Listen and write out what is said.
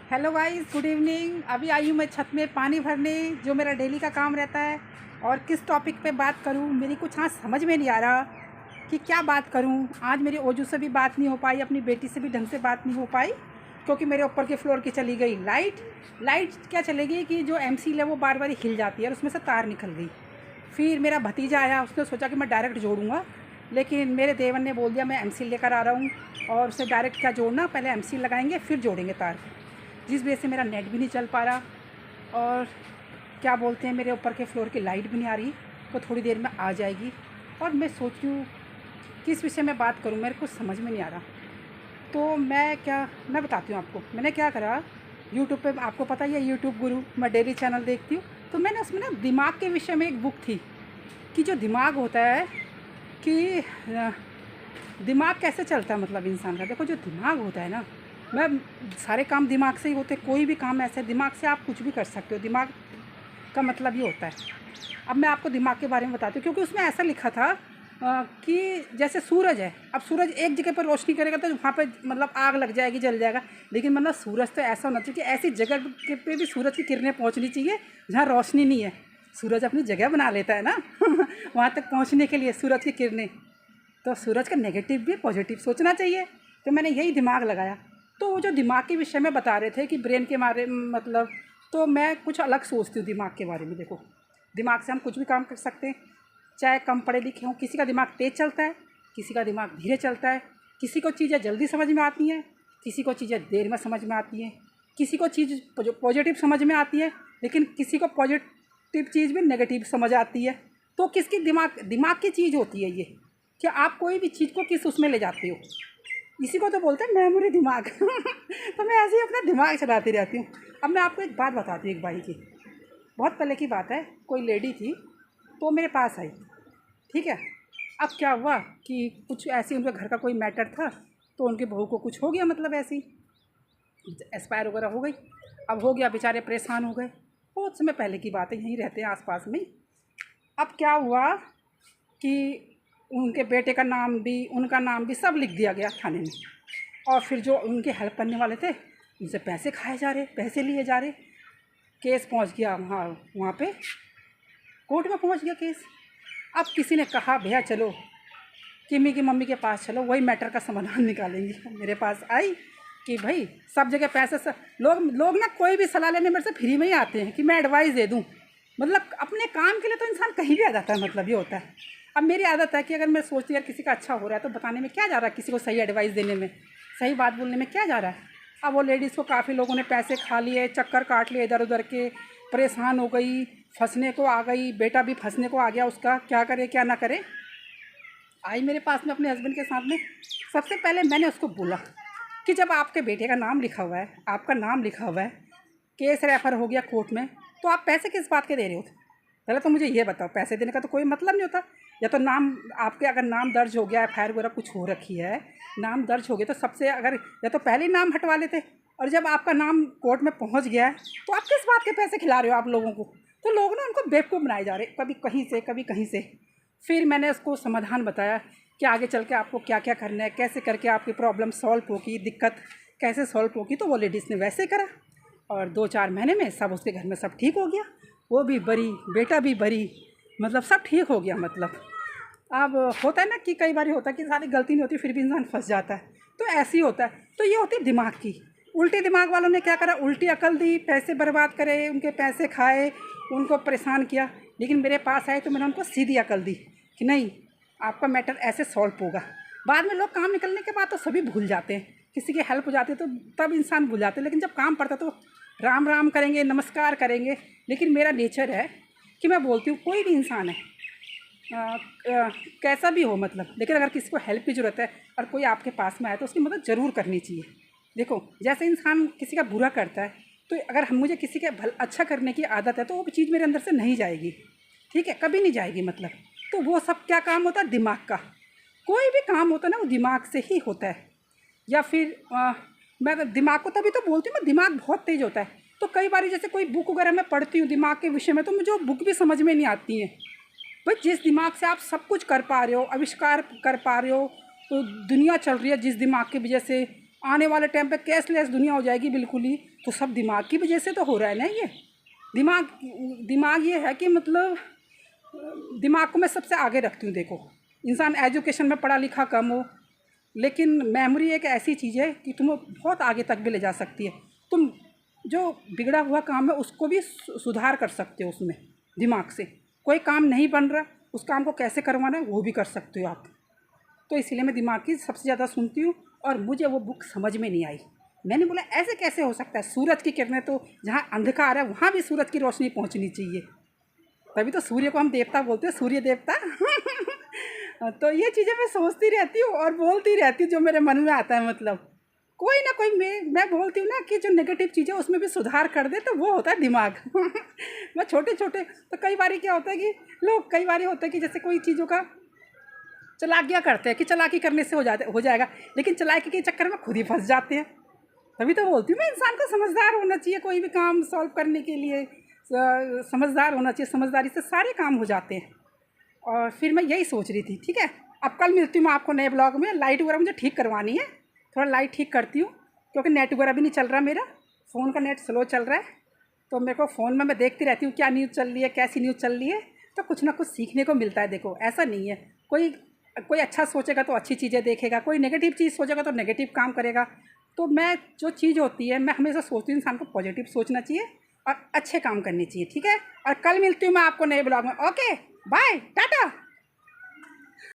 Hello guys, good evening. अभी आई हूँ मैं छत में पानी भरने, जो मेरा डेली का काम रहता है। और किस टॉपिक पे बात करूँ, मेरी कुछ आज समझ में नहीं आ रहा कि क्या बात करूँ। आज मेरी ओजू से भी बात नहीं हो पाई, अपनी बेटी से भी ढंग से बात नहीं हो पाई, क्योंकि मेरे ऊपर के फ्लोर की चली गई लाइट क्या चलेगी कि जो एमसील है वो बार बार हिल जाती है और उसमें से तार निकल गई। फिर मेरा भतीजा आया, उसने सोचा कि मैं डायरेक्ट जोड़ूंगा, लेकिन मेरे देवर ने बोल दिया मैं एमसील लेकर आ रहा हूँ और उसे डायरेक्ट क्या जोड़ना, पहले एमसील लगाएंगे फिर जोड़ेंगे तार। जिस वजह से मेरा नेट भी नहीं चल पा रहा और क्या बोलते हैं, मेरे ऊपर के फ्लोर की लाइट भी नहीं आ रही। तो थोड़ी देर में आ जाएगी और मैं सोच रही हूँ किस विषय में बात करूँ, मेरे को समझ में नहीं आ रहा। तो मैं बताती हूँ आपको मैंने क्या करा। यूट्यूब पे आपको पता ही है, यूट्यूब गुरु, मैं डेली चैनल देखती हूँ। तो मैंने उसमें ना दिमाग के विषय में एक बुक थी कि जो दिमाग होता है कि दिमाग कैसे चलता है, मतलब इंसान का। देखो, जो दिमाग होता है ना, मैं सारे काम दिमाग से ही होते, कोई भी काम ऐसे दिमाग से आप कुछ भी कर सकते हो। दिमाग का मतलब ये होता है। अब मैं आपको दिमाग के बारे में बताती हूँ, क्योंकि उसमें ऐसा लिखा था कि जैसे सूरज है, अब सूरज एक जगह पर रोशनी करेगा तो वहाँ पे मतलब आग लग जाएगी, जल जाएगा। लेकिन मतलब सूरज तो ऐसा होना चाहिए कि ऐसी जगह पे भी सूरज की किरणें पहुँचनी चाहिए जहाँ रोशनी नहीं है। सूरज अपनी जगह बना लेता है ना वहाँ तक पहुँचने के लिए सूरज की किरणें। तो सूरज का नेगेटिव भी पॉजिटिव सोचना चाहिए। तो मैंने यही दिमाग लगाया। तो वो जो दिमाग के विषय में बता रहे थे कि ब्रेन के बारे में, मतलब, तो मैं कुछ अलग सोचती हूँ दिमाग के बारे में। देखो, दिमाग से हम कुछ भी काम कर सकते हैं, चाहे कम पढ़े लिखे हों। किसी का दिमाग तेज़ चलता है, किसी का दिमाग धीरे चलता है। किसी को चीज़ें जल्दी समझ में आती हैं, किसी को चीज़ें देर में समझ में आती हैं। किसी को चीज़ पॉजिटिव समझ में आती है, लेकिन किसी को पॉजिटिव चीज़ भी नेगेटिव समझ आती है। तो किसकी दिमाग की चीज़ होती है ये, कि आप कोई भी चीज़ को किस उसमें ले जाते हो। इसी को तो बोलते हैं मेमोरी, दिमाग तो मैं ऐसे ही अपना दिमाग चलाती रहती हूँ। अब मैं आपको एक बात बताती हूँ, एक बाई की, बहुत पहले की बात है। कोई लेडी थी, तो मेरे पास आई, ठीक है। अब क्या हुआ कि कुछ ऐसे उनके घर का कोई मैटर था, तो उनकी बहू को कुछ हो गया, मतलब ऐसी एक्सपायर वगैरह हो गई। अब हो गया, बेचारे परेशान हो गए। बहुत समय पहले की बात है, यहीं रहते हैं आसपास में। अब क्या हुआ कि उनके बेटे का नाम भी, उनका नाम भी सब लिख दिया गया थाने में। और फिर जो उनके हेल्प करने वाले थे, उनसे पैसे खाए जा रहे, पैसे लिए जा रहे। केस पहुंच गया वहाँ वहाँ पे कोर्ट में पहुंच गया केस। अब किसी ने कहा भैया चलो किमी की मम्मी के पास चलो, वही मैटर का समाधान निकालेंगे। मेरे पास आई कि भाई सब जगह पैसे से लोग लोग ना कोई भी सलाह लेने मेरे से फ्री में ही आते हैं कि मैं एडवाइस दे दूं। मतलब अपने काम के लिए तो इंसान कहीं भी आ जाता है, मतलब ये होता है। अब मेरी आदत है कि अगर मैं सोचती यार किसी का अच्छा हो रहा है तो बताने में क्या जा रहा है, किसी को सही एडवाइस देने में, सही बात बोलने में क्या जा रहा है। अब वो लेडीज़ को काफ़ी लोगों ने पैसे खा लिए, चक्कर काट लिए इधर उधर के, परेशान हो गई, फंसने को आ गई। बेटा भी फंसने को आ गया उसका, क्या करे क्या ना करे। आई मेरे पास में अपने हस्बैंड के साथ में। सबसे पहले मैंने उसको बोला कि जब आपके बेटे का नाम लिखा हुआ है, आपका नाम लिखा हुआ है, केस रेफर हो गया कोर्ट में, तो आप पैसे किस बात के दे रहे हो। पहले तो मुझे ये बताओ, पैसे देने का तो कोई मतलब नहीं होता। या तो नाम आपके, अगर नाम दर्ज हो गया, एफआईआर वगैरह कुछ हो रखी है, नाम दर्ज हो गया, तो सबसे अगर या तो पहले ही नाम हटवा लेते। और जब आपका नाम कोर्ट में पहुंच गया है, तो आप किस बात के पैसे खिला रहे हो आप लोगों को। तो लोग ना उनको बेवकूफ़ बनाए जा रहे, कभी कहीं से कभी कहीं से। फिर मैंने उसको समाधान बताया कि आगे चल के आपको क्या क्या करना है, कैसे करके आपकी प्रॉब्लम सॉल्व होगी, दिक्कत कैसे सॉल्व होगी। तो वो लेडीज़ ने वैसे करा और 2-4 महीने में सब उसके घर में सब ठीक हो गया। वो भी बरी, बेटा भी बरी, मतलब सब ठीक हो गया। मतलब अब होता है ना कि कई बार होता है कि सारी गलती नहीं होती फिर भी इंसान फंस जाता है। तो ऐसे ही होता है। तो ये होती है दिमाग की। उल्टे दिमाग वालों ने क्या करा, उल्टी अकल दी, पैसे बर्बाद करे, उनके पैसे खाए, उनको परेशान किया। लेकिन मेरे पास आए तो मैंने उनको सीधी अकल दी कि नहीं, आपका मैटर ऐसे सॉल्व होगा। बाद में लोग काम निकलने के बाद तो सभी भूल जाते हैं, किसी की हेल्प हो जाती है तो तब इंसान भूल जाते हैं। लेकिन जब काम पड़ता तो राम राम करेंगे, नमस्कार करेंगे। लेकिन मेरा नेचर है कि मैं बोलती हूँ कोई भी इंसान है, कैसा भी हो, मतलब, लेकिन अगर किसी को हेल्प की ज़रूरत है और कोई आपके पास में आए तो उसकी मदद ज़रूर करनी चाहिए। देखो, जैसे इंसान किसी का बुरा करता है, तो अगर हम मुझे किसी का अच्छा करने की आदत है तो वो चीज़ मेरे अंदर से नहीं जाएगी, ठीक है, कभी नहीं जाएगी। मतलब तो वो सब क्या काम होता है, दिमाग का। कोई भी काम होता है ना वो दिमाग से ही होता है। या फिर मैं दिमाग को तभी तो बोलती हूँ, मैं दिमाग बहुत तेज़ होता है। तो कई बार जैसे कोई बुक वगैरह मैं पढ़ती हूँ दिमाग के विषय में, तो मुझे वो बुक भी समझ में नहीं आती है। भाई जिस दिमाग से आप सब कुछ कर पा रहे हो, आविष्कार कर पा रहे हो, तो दुनिया चल रही है जिस दिमाग की वजह से, आने वाले टाइम पे कैशलेस दुनिया हो जाएगी बिल्कुल ही, तो सब दिमाग की वजह से तो हो रहा है ना ये। दिमाग दिमाग ये है कि मतलब दिमाग को मैं सबसे आगे रखती हूँ। देखो, इंसान एजुकेशन में पढ़ा लिखा कम हो, लेकिन मेमोरी एक ऐसी चीज़ है कि तुम्हें बहुत आगे तक भी ले जा सकती है। तुम जो बिगड़ा हुआ काम है उसको भी सुधार कर सकते हो उसमें, दिमाग से। कोई काम नहीं बन रहा, उस काम को कैसे करवाना है वो भी कर सकते हो आप। तो इसीलिए मैं दिमाग की सबसे ज़्यादा सुनती हूँ। और मुझे वो बुक समझ में नहीं आई। मैंने बोला ऐसे कैसे हो सकता है, सूरज की किरणें तो जहाँ अंधकार है वहाँ भी सूरज की रोशनी पहुँचनी चाहिए, तभी तो सूर्य को हम देवता बोलते हैं, सूर्य देवता। तो ये चीज़ें मैं सोचती रहती हूँ और बोलती रहती हूँ जो मेरे मन में आता है। मतलब कोई ना कोई मैं बोलती हूँ ना कि जो नेगेटिव चीज़ें उसमें भी सुधार कर दे, तो वो होता है दिमाग। मैं छोटे छोटे तो कई बार क्या होता है कि लोग कई बार होता है कि जैसे कोई चीज़ों का चालाकियाँ करते हैं कि चालाकी करने से हो जाएगा, लेकिन चालाकी के चक्कर में खुद ही फंस जाते हैं। तभी तो बोलती हूँ मैं, इंसान को समझदार होना चाहिए, कोई भी काम सॉल्व करने के लिए समझदार होना चाहिए। समझदारी से सारे काम हो जाते हैं। और फिर मैं यही सोच रही थी। ठीक है, अब कल मिलती हूँ मैं आपको नए ब्लॉग में। लाइट वगैरह मुझे ठीक करवानी है, थोड़ा लाइट ठीक करती हूँ, क्योंकि नेट वगैरह भी नहीं चल रहा, मेरा फ़ोन का नेट स्लो चल रहा है। तो मेरे को फ़ोन में मैं देखती रहती हूँ क्या न्यूज़ चल रही है, कैसी न्यूज़ चल रही है, तो कुछ ना कुछ सीखने को मिलता है। देखो, ऐसा नहीं है, कोई कोई अच्छा सोचेगा तो अच्छी चीज़ें देखेगा, कोई नेगेटिव चीज़ सोचेगा तो नेगेटिव काम करेगा। तो मैं जो चीज़ होती है, मैं हमेशा सोचती हूँ इंसान को पॉजिटिव सोचना चाहिए और अच्छे काम करने चाहिए। ठीक है, और कल मिलती हूँ मैं आपको नए ब्लॉग में। Okay, bye, Tata.